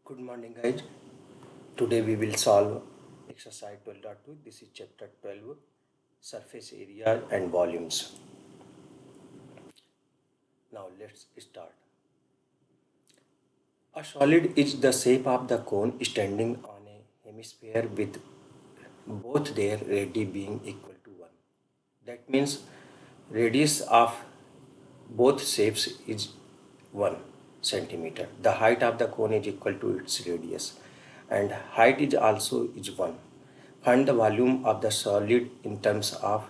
Good morning, guys. Today we will solve exercise 12.2. This is chapter 12, surface area and volumes. Now let's start. A solid is the shape of the cone standing on a hemisphere with both their radii being equal to 1. That means radius of both shapes is 1 centimeter. The height of the cone is equal to its radius and height is also is 1. Find the volume of the solid in terms of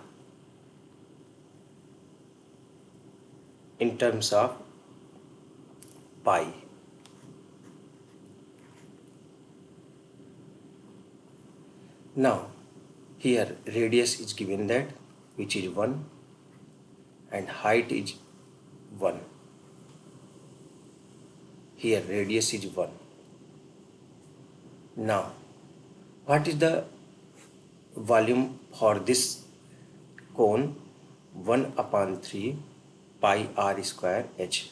pi. Now here radius is given that which is 1 and height is 1. Here radius is 1. Now what is the volume for this cone? 1 upon 3 pi r square h.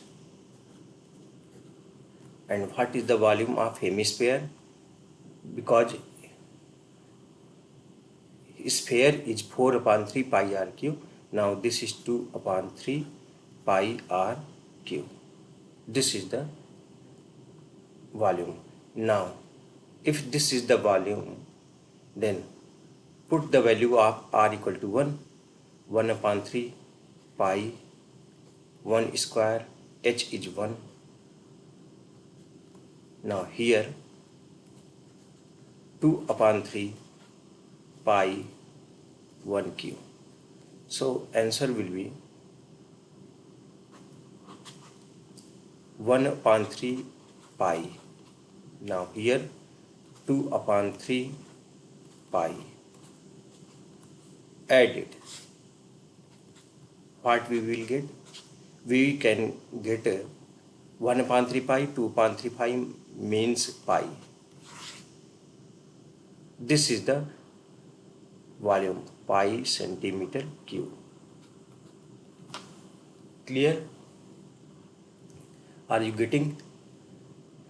And what is the volume of hemisphere? Because sphere is 4 upon 3 pi r cube. Now this is 2 upon 3 pi r cube. This is the volume. Now if this is the volume, then put the value of r equal to 1. 1 upon 3 pi 1 square h is 1. Now here 2 upon 3 pi 1 cube. So answer will be 1 upon 3 pi. Now here 2 upon 3 pi. Add it. What we will get? We can get 1 upon 3 pi, 2 upon 3 pi means pi. This is the volume, pi centimeter cube. Clear? Are you getting?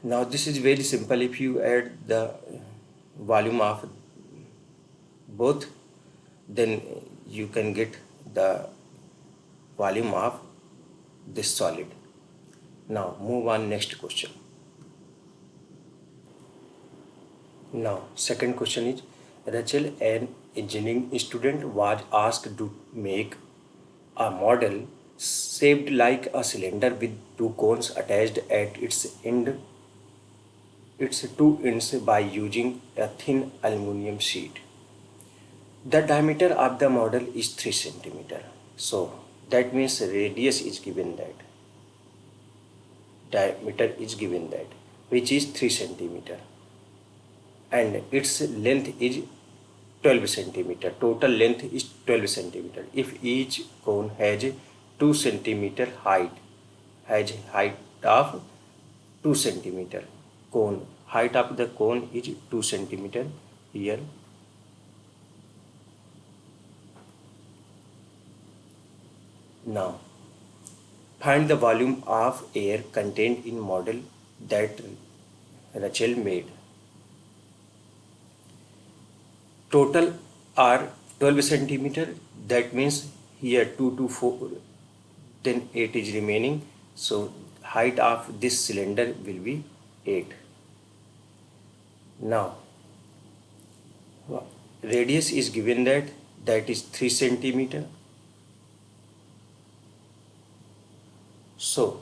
Now this is very simple. If you add the volume of both, then you can get the volume of this solid. Now move on next question. Now second question is, Rachel, an engineering student, was asked to make a model shaped like a cylinder with two cones attached at its two ends by using a thin aluminum sheet. The diameter of the model is 3 centimeter. So that means radius is given that. Diameter is given that, which is 3 centimeter. And its length is 12 centimeter. Total length is 12 centimeter. If each cone has 2 centimeter height, has height of 2 centimeter. Height of the cone is 2 centimeter here. Now find the volume of air contained in model that Rachel made. Total are 12 centimeter. That means here 2 to 4, then 8 is remaining. So height of this cylinder will be 8. Now radius is given that is 3 centimeter. So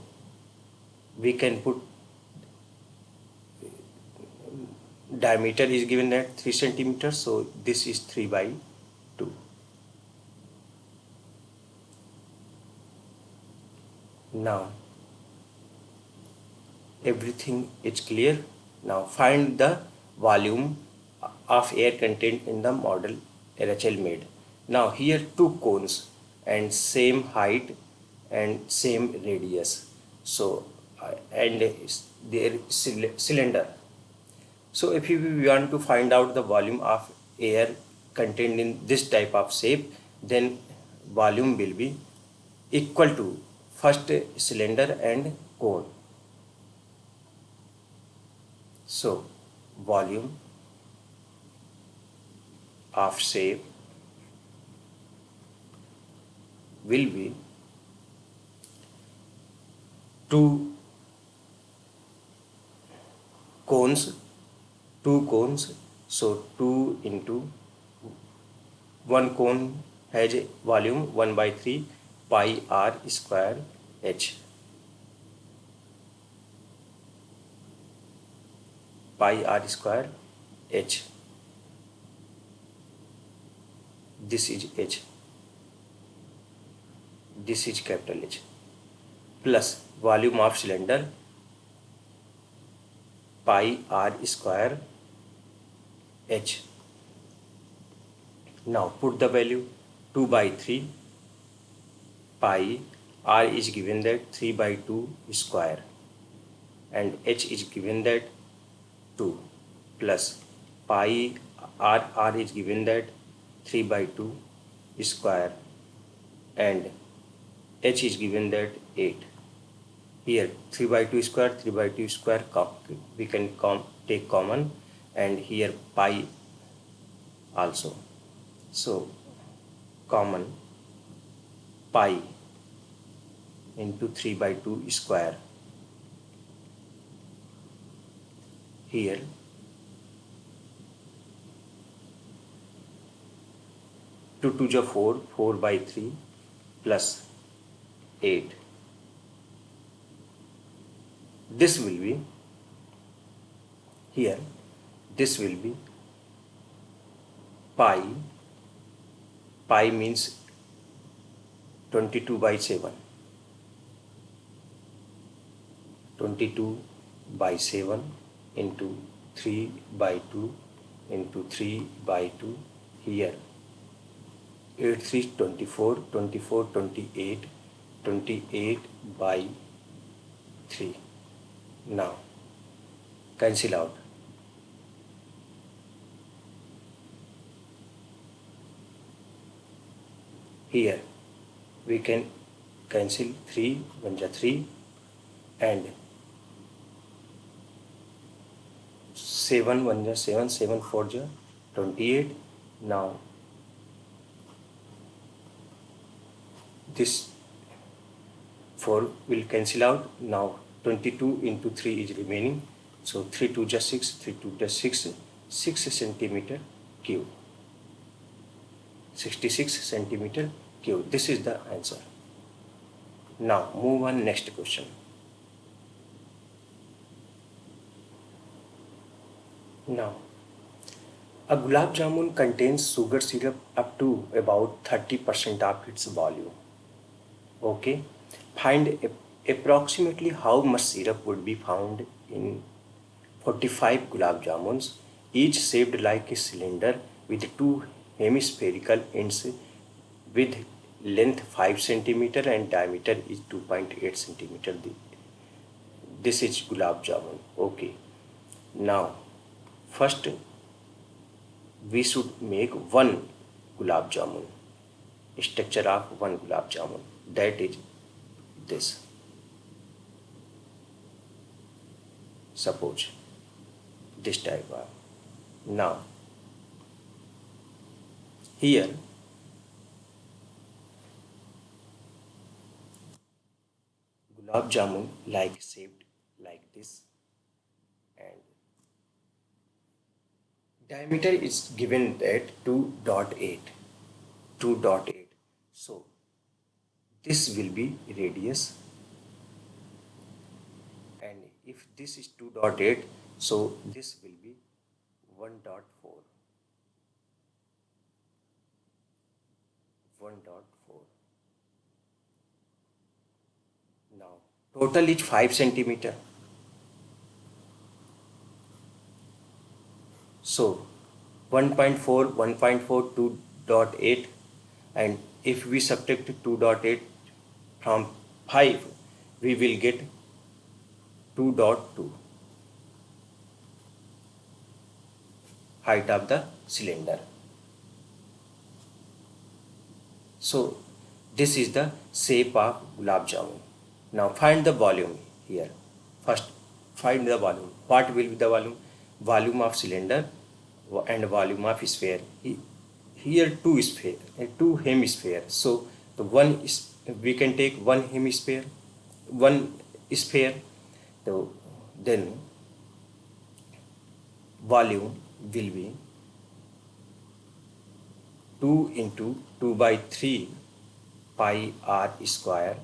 we can put diameter is given at 3 centimeter. So this is 3 by 2. Now everything is clear. Now find the volume of air contained in the model Rachel made. Now here two cones and same height and same radius. So and their cylinder. So if we want to find out the volume of air contained in this type of shape, then volume will be equal to first cylinder and cone. So volume of shape will be two cones, so 2 into one cone has a volume 1 by 3 pi r square h, pi r square h, this is h, this is capital H, plus volume of cylinder pi r square h. Now put the value 2 by 3 pi r is given that 3 by 2 square and h is given that 2 plus pi r is given that 3 by 2 square and h is given that 8. Here 3 by 2 square, 3 by 2 square we can take common, and here pi also. So common pi into 3 by 2 square. Here 2 to the 4, 4 by 3 plus 8. This will be here, this will be pi, pi means 22 by 7, 22 by 7 into 3 by 2 into 3 by 2, here 8 3 24, 24 28, 28 by 3. Now cancel out. Here we can cancel 3 1 ja 3 and 7 1 ja 7, 7 4 ja 28. Now this 4 will cancel out. Now 22 into 3 is remaining, so 3 2 just 6, 3 2 just 6, 6 centimeter cube, 66 centimeter cube. This is the answer. Now move on next question. Now a gulab jamun contains sugar syrup up to about 30% of its volume. Okay, find approximately how much syrup would be found in 45 gulab jamuns, each shaped like a cylinder with two hemispherical ends with length 5 centimeter and diameter is 2.8 centimeter. This is gulab jamun. Okay, now first we should make one gulab jamun, structure of one gulab jamun, that is this. Suppose this type of. Now here gulab jamun like shaped like this, and diameter is given at 2.8, 2.8. So this will be radius, and if this is 2.8, so this will be 1.4, 1.4. Now total is 5 centimeter. So 1.4, 1.4, 2.8, and if we subtract 2.8 from 5, we will get 2.2 height of the cylinder. So this is the shape of gulab jamun. Now find the volume here. First find the volume. What will be the volume? Volume of cylinder and volume of sphere. Here two hemisphere. So the one is, we can take one hemisphere, one sphere. So then volume will be 2 into 2 by 3 pi r square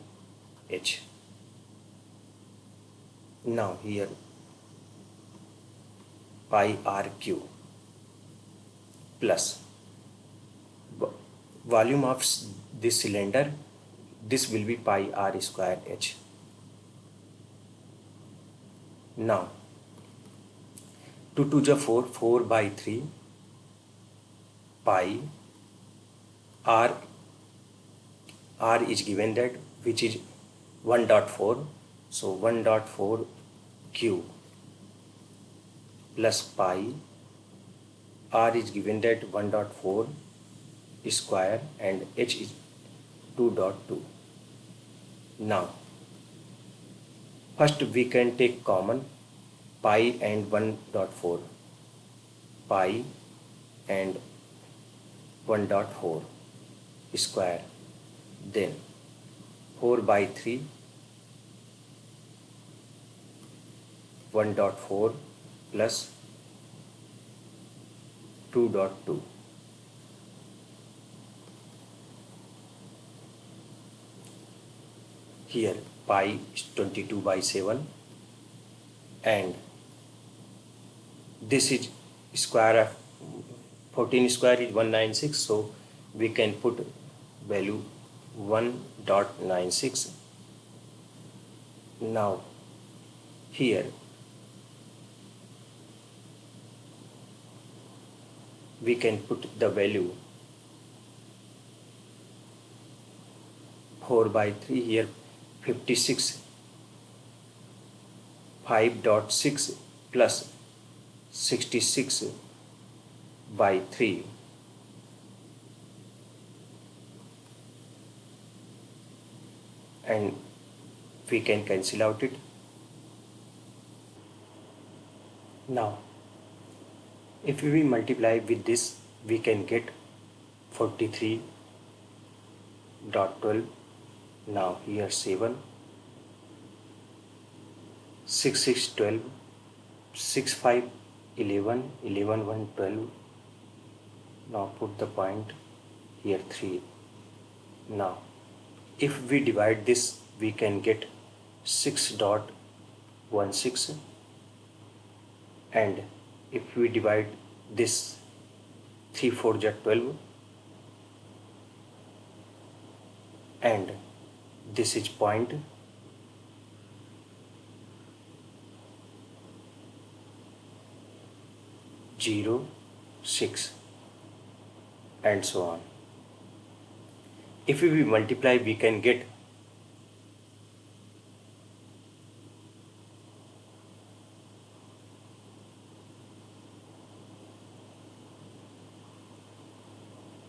h. Now here pi r cube plus volume of this cylinder, this will be pi r square h. Now 2 to the 4 by 3 pi r is given that, which is 1.4, so 1.4 cube plus pi r is given that 1.4 square and h is 2.2. Now first we can take common pi and 1.4, pi and 1.4 square, then 4 by 3 1.4 plus 2.2. Here pi is 22 by 7 and this is square of 14 square is 196, so we can put value 1.96. Now here we can put the value 4 by 3 here, 56, 5.6 plus 66 by 3 and we can cancel out it. Now if we multiply with this, we can get 43.12. Now here 7, 6, 6, 12, 6, 5, 11, 11, 1, 12. Now put the point here 3. Now if we divide this, we can get 6.16, and if we divide this 3 4 ja 12 and this is point 0.6 and so on. If we multiply, we can get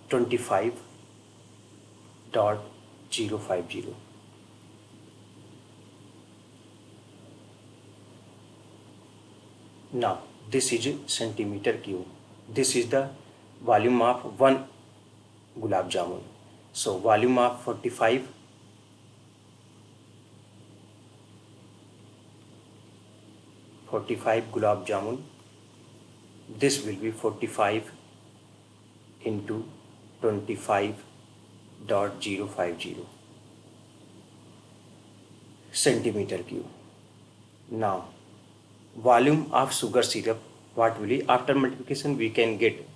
25.050. Now this is centimeter cube. This is the volume of one gulab jamun. So volume of 45 gulab jamun. This will be 45 into 25.050 centimeter cube. Now volume of sugar syrup, what will be? After multiplication we can get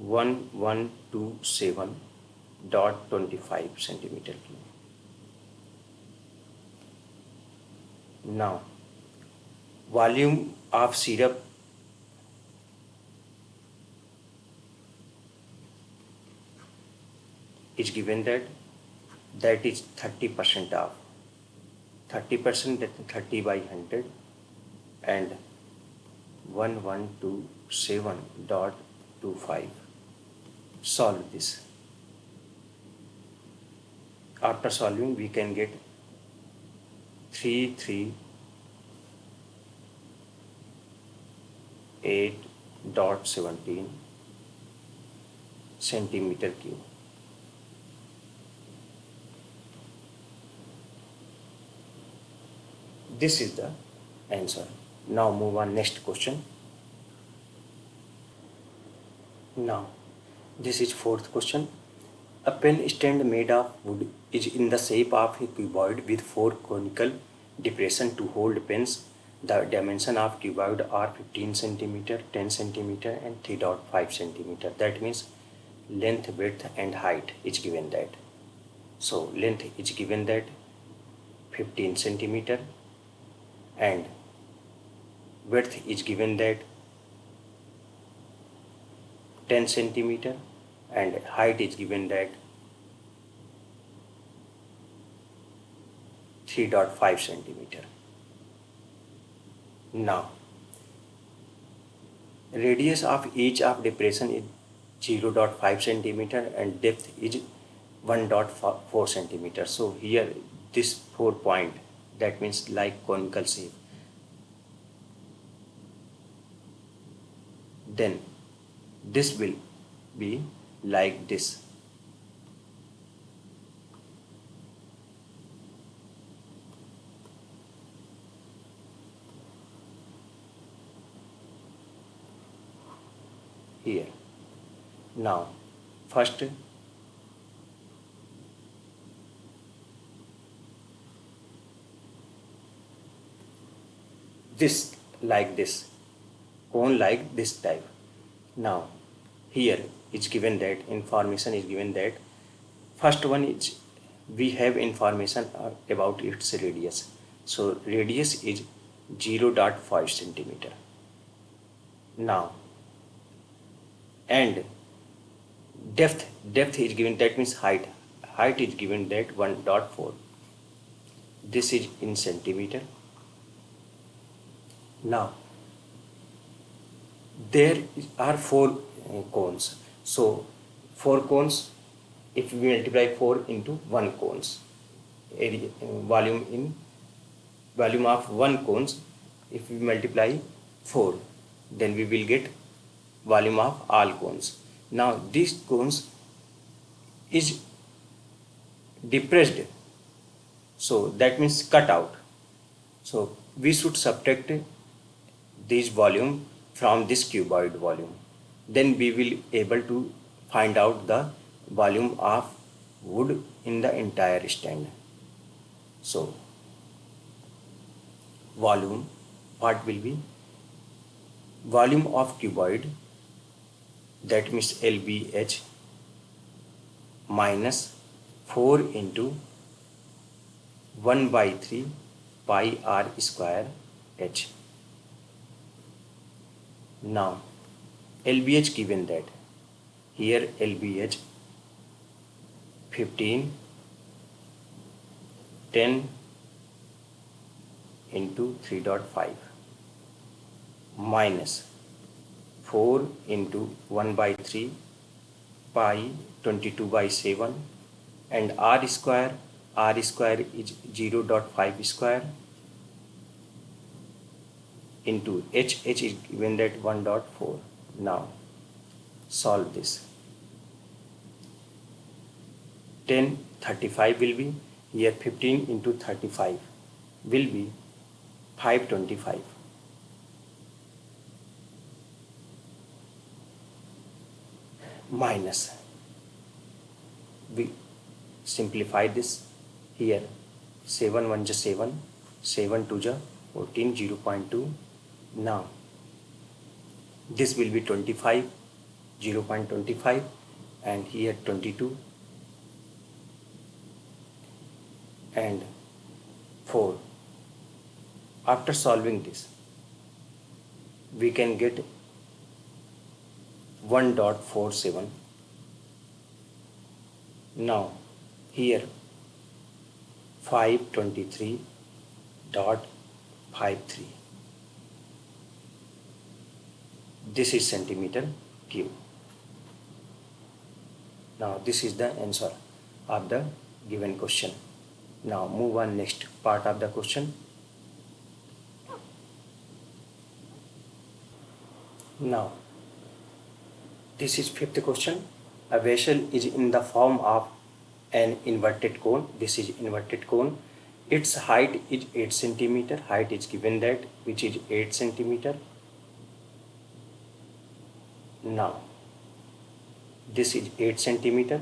1127.25 centimeter cube. Now volume of syrup is given that is 30% of 30%, that is 30 by 100 and 1127.25. Solve this. After solving we can get 8.17 centimeter cube. This is the answer. Now move on next question. Now this is fourth question. A pen stand made of wood is in the shape of a cuboid with four conical depressions to hold pens. The dimension of cuboid are 15 centimeter, 10 centimeter and 3.5 centimeter. That means length, width and height is given that. So length is given that 15 centimeter and width is given that 10 centimeter and height is given that 3.5 centimeter. Now radius of each of depression is 0.5 centimeter and depth is 1.4 centimeter. So here this 4 point, that means like conical shape. Then this will be like this. Here. Now first this like this, cone like this type. Now here is given that information is given that first one is we have information about its radius. So radius is 0.5 centimeter. Now and depth is given, that means height is given that 1.4. This is in centimeter. Now there are four cones. So 4 cones, if we multiply 4 into 1 cones, area, volume of 1 cones, if we multiply 4, then we will get volume of all cones. Now these cones is depressed, so that means cut out. So we should subtract this volume from this cuboid volume. Then we will able to find out the volume of wood in the entire stand. So volume part will be volume of cuboid, that means LBH minus 4 into 1 by 3 pi r square h. Now LBH given that here LBH 15 10 into 3.5 minus 4 into 1 by 3 pi 22 by 7 and r square is 0.5 square into h is given that 1.4. Now solve this. 10 35 will be here, 15 into 35 will be 525 minus, we simplify this here, 7 1 is 7, 7 2 is 14, 0.2. Now this will be 25, 0.25 and here 22 and 4. After solving this we can get 1.47. Now here 523.53. This is centimeter cube. Now this is the answer of the given question. Now move on next part of the question. Now, this is fifth question. A vessel is in the form of an inverted cone. This is inverted cone. Its height is 8 centimeter. Height is given that, which is 8 centimeter. Now, this is 8 centimeter.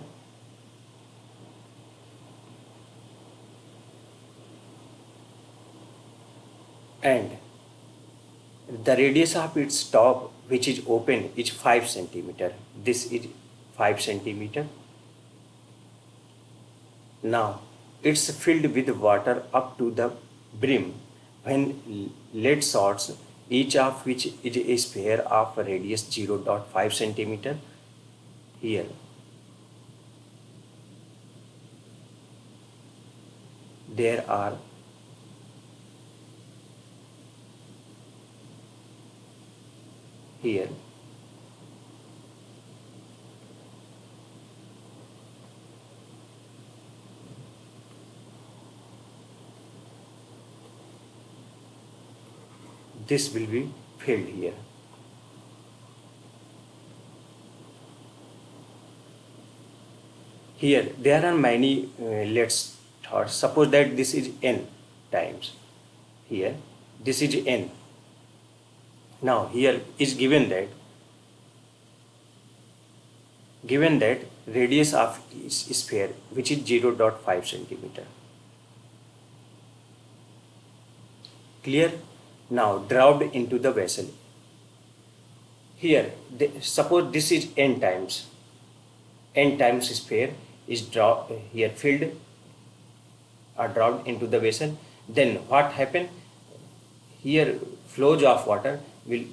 And the radius of its top, which is open, is 5 centimeter. This is 5 centimeter. Now, it's filled with water up to the brim when lead sorts, each of which is a sphere of radius 0.5 centimeter. Here, there are here this will be filled here. Here there are many let's thoughts. Suppose that this is n times. Here this is n. Now here is given that radius of sphere, which is 0.5 centimeter. Clear? Now dropped into the vessel. Here suppose this is n times sphere is dropped here, filled or dropped into the vessel. Then what happen? Here flows of water will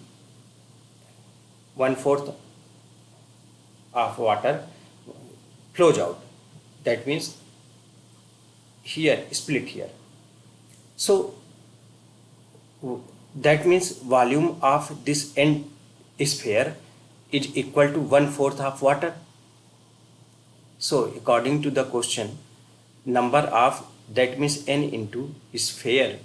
1/4 of water flows out. That means here split here. So that means volume of this n sphere is equal to 1/4 of water. So according to the question, number of, that means n into sphere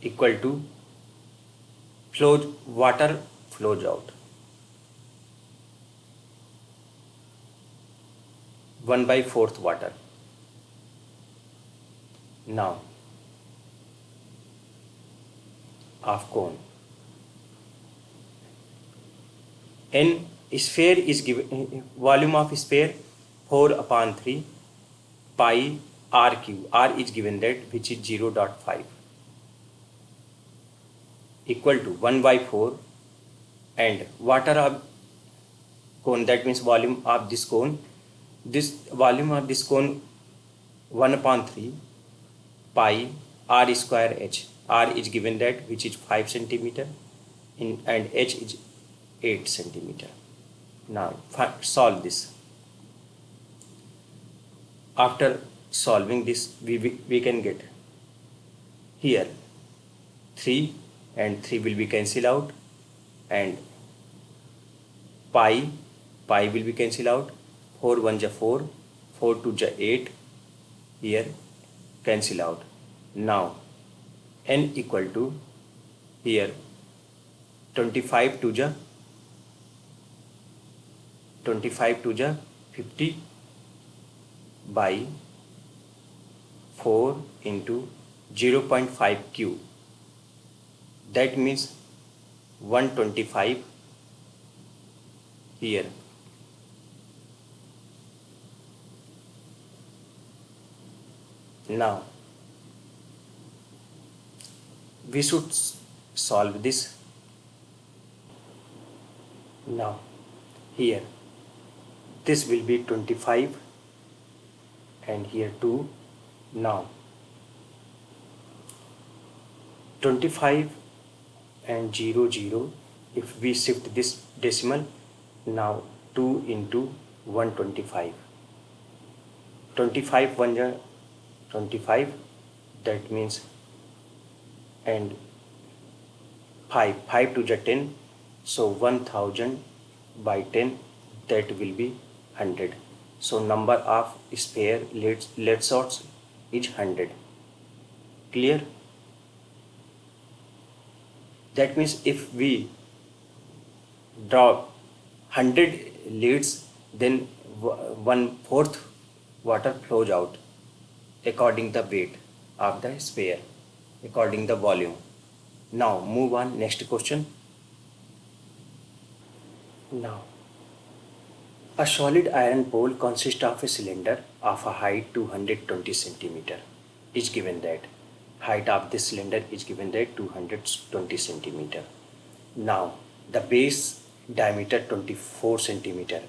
equal to water flows out 1/4 water. Now of cone, n sphere is given, volume of sphere 4/3 pi r cube. R is given that, which is 0.5 equal to 1/4, and water of cone, that means volume of this cone, this volume of this cone 1/3 pi r square h. R is given that, which is 5 centimeter and h is 8 centimeter. Now solve this. After solving this, we can get here 3 and 3 will be cancelled out, and pi will be cancelled out. 4 1 ja 4, 4 2 ja 8, here cancel out. Now n equal to here 25 2 ja 50 by 4 into 0.5 cube. That means 125 here. Now we should solve this. Now here this will be 25 and here 2. Now 25 and 0 0, if we shift this decimal, now 2 into 125, 25 1 ja 25, that means, and 5 2 ja 10, so 1000 by 10, that will be 100. So number of spare lead sorts is 100. Clear? That means if we draw 100 leads, then 1/4 water flows out according the weight of the sphere, according the volume. Now move on, next question. Now, a solid iron pole consists of a cylinder of a height 220 centimeter. Is given that height of this cylinder is given that 220 centimeter. Now the base diameter 24 centimeter.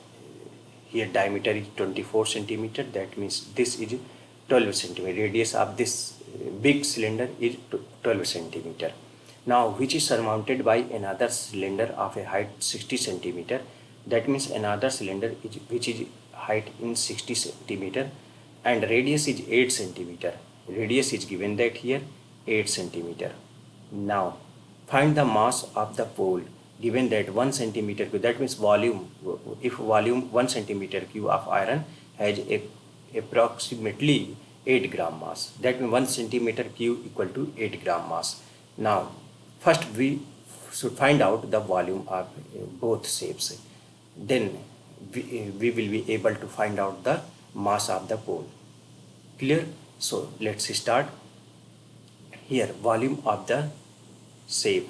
Here diameter is 24 centimeter. That means this is 12 centimeter. Radius of this big cylinder is 12 centimeter. Now which is surmounted by another cylinder of a height 60 centimeter. That means another cylinder which is height in 60 centimeter and radius is 8 centimeter. Radius is given that here 8 centimeter. Now find the mass of the pole given that 1 centimeter cube. That means volume. If volume 1 centimeter cube of iron has approximately 8 gram mass. That means 1 centimeter cube equal to 8 gram mass. Now first we should find out the volume of both shapes. Then we will be able to find out the mass of the pole. Clear? So let's start. Here volume of the shape.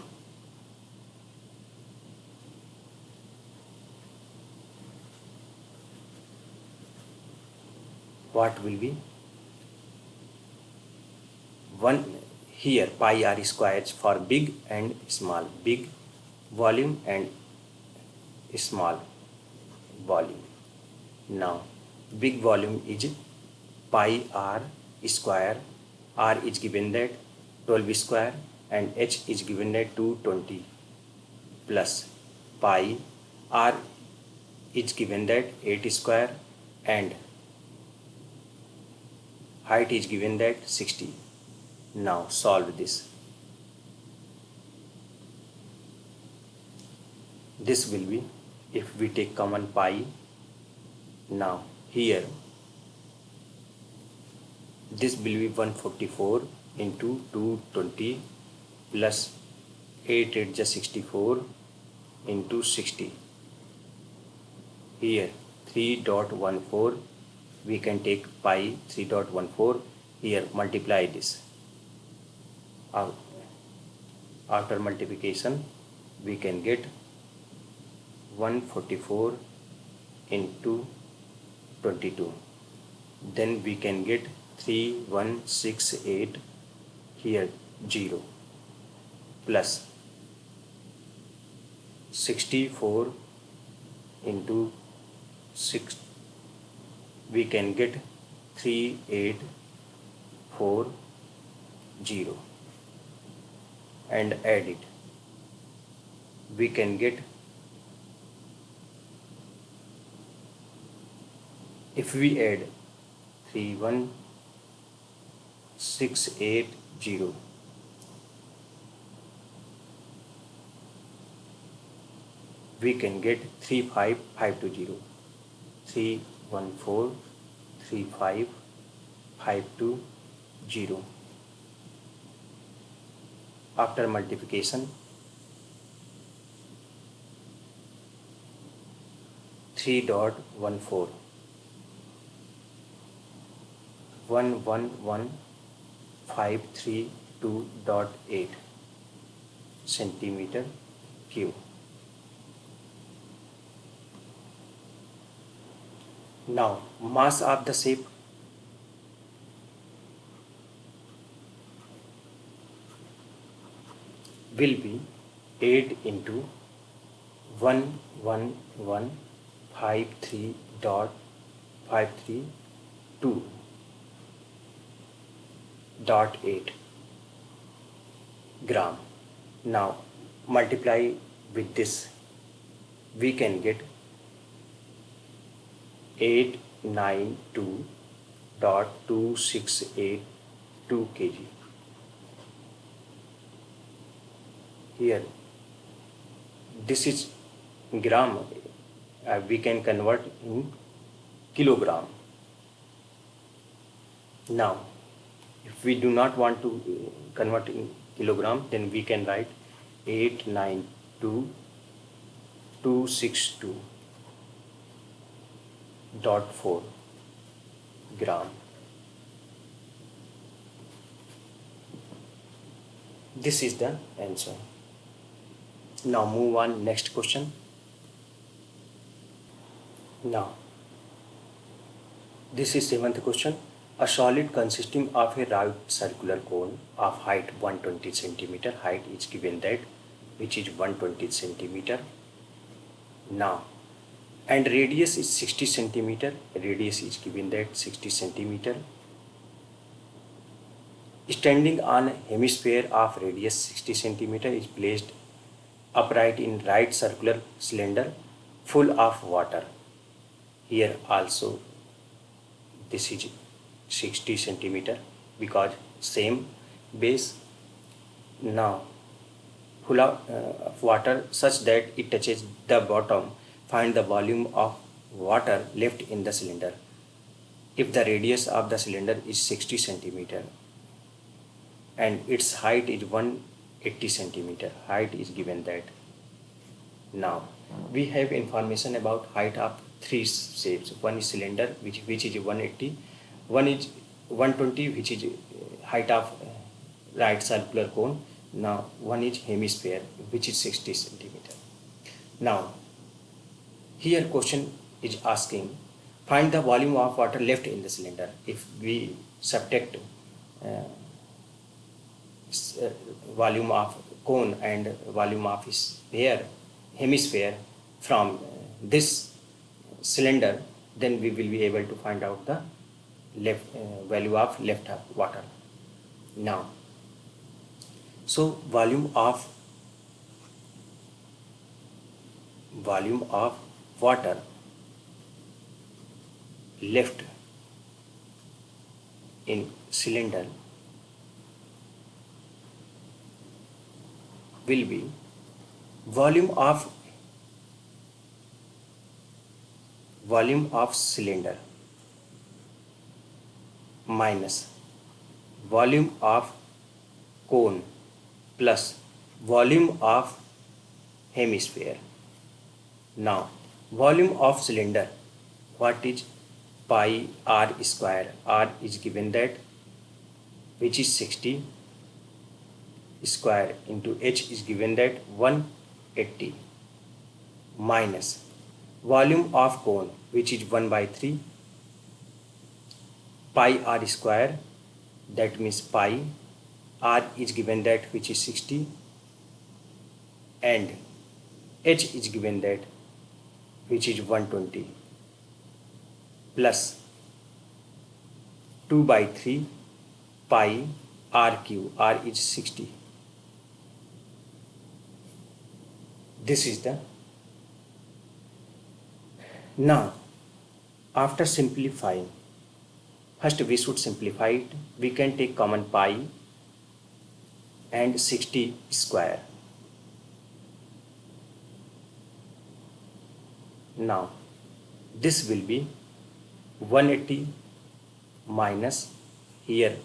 What will be? 1 here pi r squares for big and small. Big volume and small volume. Now big volume is pi r square. R is given that 12 square and h is given that 220 plus pi r is given that 8 square and height is given that 60. Now solve this. This will be, if we take common pi, now here this will be 144 into 220 plus 8 8 just 64 into 60. Here 3.14, we can take pi 3.14. Here multiply this. After multiplication we can get 144 into 22. Then we can get 3168 here 0 plus 64 into 6, we can get 3840 and add it. We can get, if we add 31680, we can get 35520. 314 35520. After multiplication 3.14 111,532.8 centimeter cube. Now mass of the shape. Will be 8 into 111,532.8 gram. Now multiply with this, we can get 892.2682 kg. Here this is gram, we can convert in kilogram. Now If we do not want to convert in kilogram, then we can write 892.262.4 gram. This is the answer. Now move on next question. Now this is seventh question. A solid consisting of a right circular cone of height 120 centimeter, height is given that, which is 120 centimeter. Now, and radius is 60 centimeter, radius is given that 60 centimeter. Standing on a hemisphere of radius 60 centimeter is placed upright in right circular cylinder full of water. Here also this is 60 centimeter because same base. Now full of water such that it touches the bottom. Find the volume of water left in the cylinder. If the radius of the cylinder is 60 centimeter and its height is 180 centimeter, height is given that. Now we have information about height of three shapes. One is cylinder which is 180, one is 120 which is height of right circular cone. Now one is hemisphere which is 60 centimeter. Now here question is asking, find the volume of water left in the cylinder. If we subtract volume of cone and volume of sphere, hemisphere from this cylinder, then we will be able to find out the left value of left water. Now, so volume of water left in cylinder will be volume of cylinder minus volume of cone plus volume of hemisphere. Now volume of cylinder, what is pi r square? R is given that, which is 60 square into h is given that 180 minus volume of cone which is 1/3 pi r square, that means pi r is given that which is 60 and h is given that which is 120 plus 2/3 pi r cube, r is 60. This is the. Now after simplifying, first we should simplify it. We can take common pi and 60 square. Now this will be 180 minus here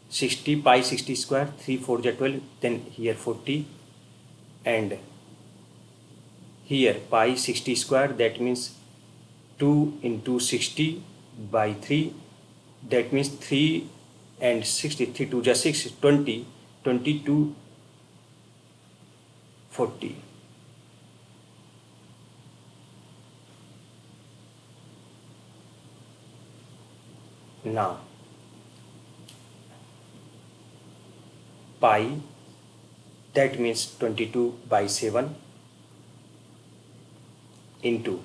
60 pi 60 square, 3 4 is 12, then here 40 and here pi 60 square, that means 2 into 60/3, that means 3 and 60, 3 2 just 6, 20, 22 40. Now pi, that means 22/7 into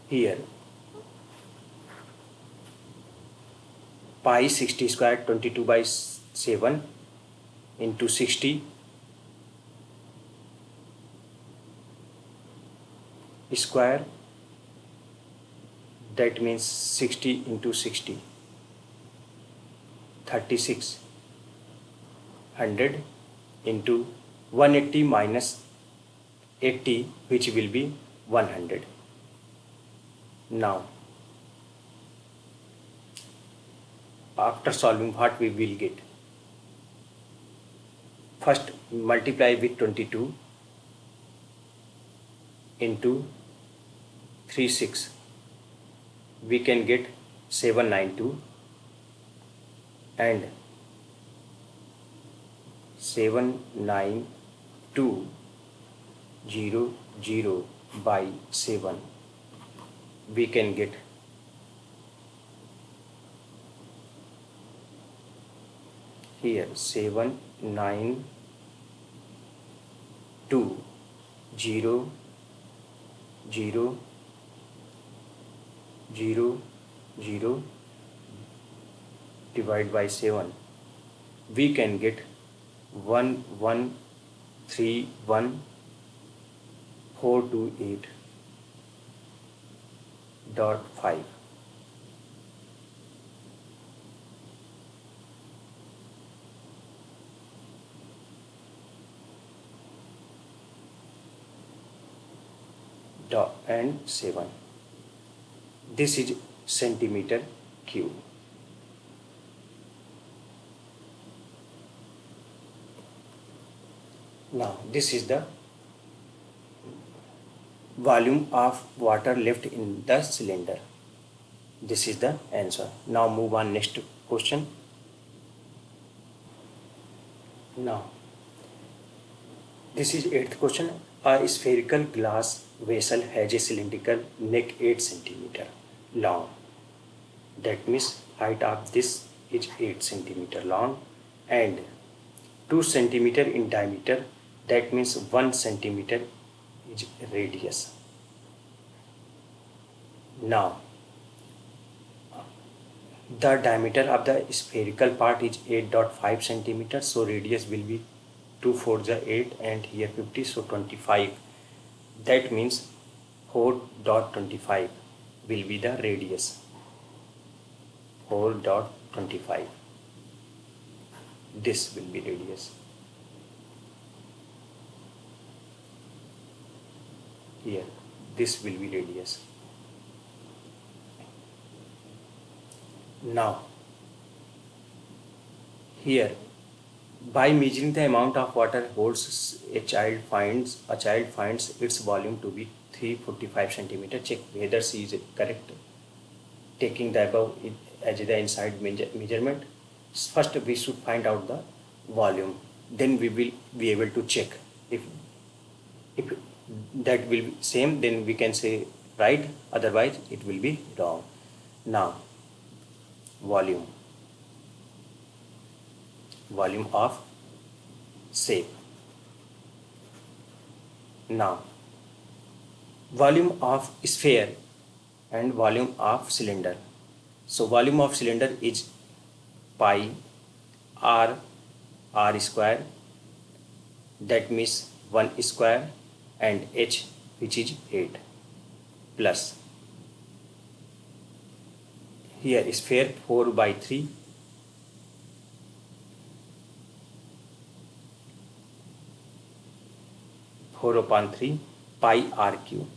here pi 60 square, 22/7 into 60 square, that means 60 into 60, 36 100 into 180 minus 80, which will be 100. Now after solving, what we will get? First multiply with 22 into 36, we can get 792, and 79200 by 7, we can get here 79200 divided by 7, we can get 1131428.5. And 7. This is centimeter cube. Now this is the volume of water left in the cylinder. This is the answer. Now move on next question. Now this is 8th question. A spherical glass vessel has a cylindrical neck 8 centimeter long. That means height of this is 8 centimeter long and 2 centimeter in diameter. That means 1 centimeter is radius. Now the diameter of the spherical part is 8.5 centimeters, so radius will be 2 4 8 and here 50, so 25. That means 4.25 will be the radius. 4.25. This will be radius. Here this will be radius. Now here, by measuring the amount of water holds, a child finds its volume to be 345 centimeter. Check whether she is correct, taking the above as the inside measurement. First we should find out the volume, then we will be able to check if that will be same, then we can say right, otherwise it will be wrong. Now volume of shape. Now volume of sphere and volume of cylinder. So volume of cylinder is pi r square, that means 1 square, and h, which is 8, plus here sphere 4/3, pi r cube.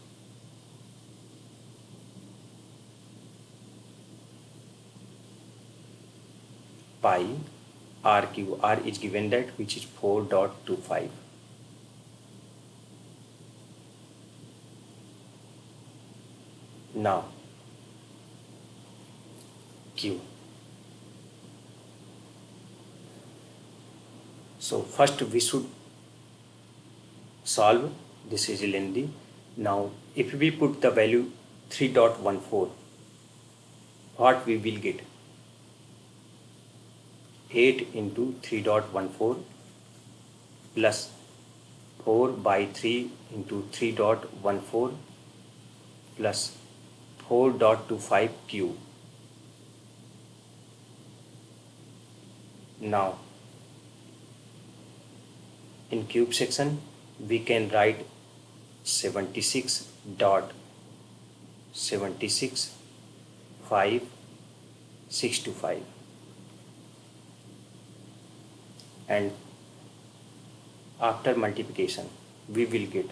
Pi r cube, r is given that, which is 4.25. Now Q. So first we should solve. This is lengthy. Now if we put the value 3.14, what we will get? 8 into 3.14 plus 4/3 into 3.14 plus 4.25 cube. Now in cube section we can write 76.76565, and After multiplication, we will get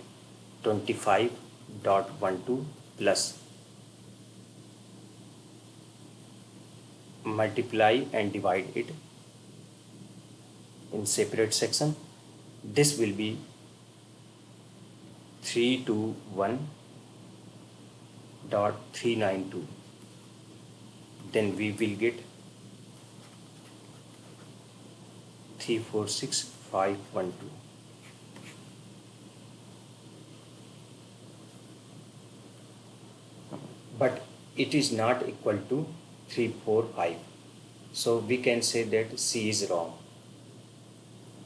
25.12 plus multiply and divide it in separate section. This will be 321.392. Then we will get 346512. But it is not equal to 345. So we can say that C is wrong.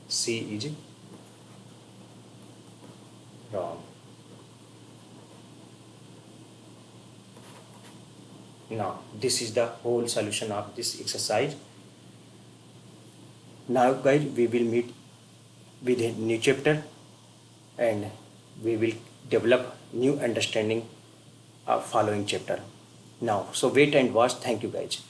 C is wrong. Now this is the whole solution of this exercise. Now guys, we will meet with a new chapter and we will develop new understanding of following chapter. Now, so wait and watch. Thank you guys.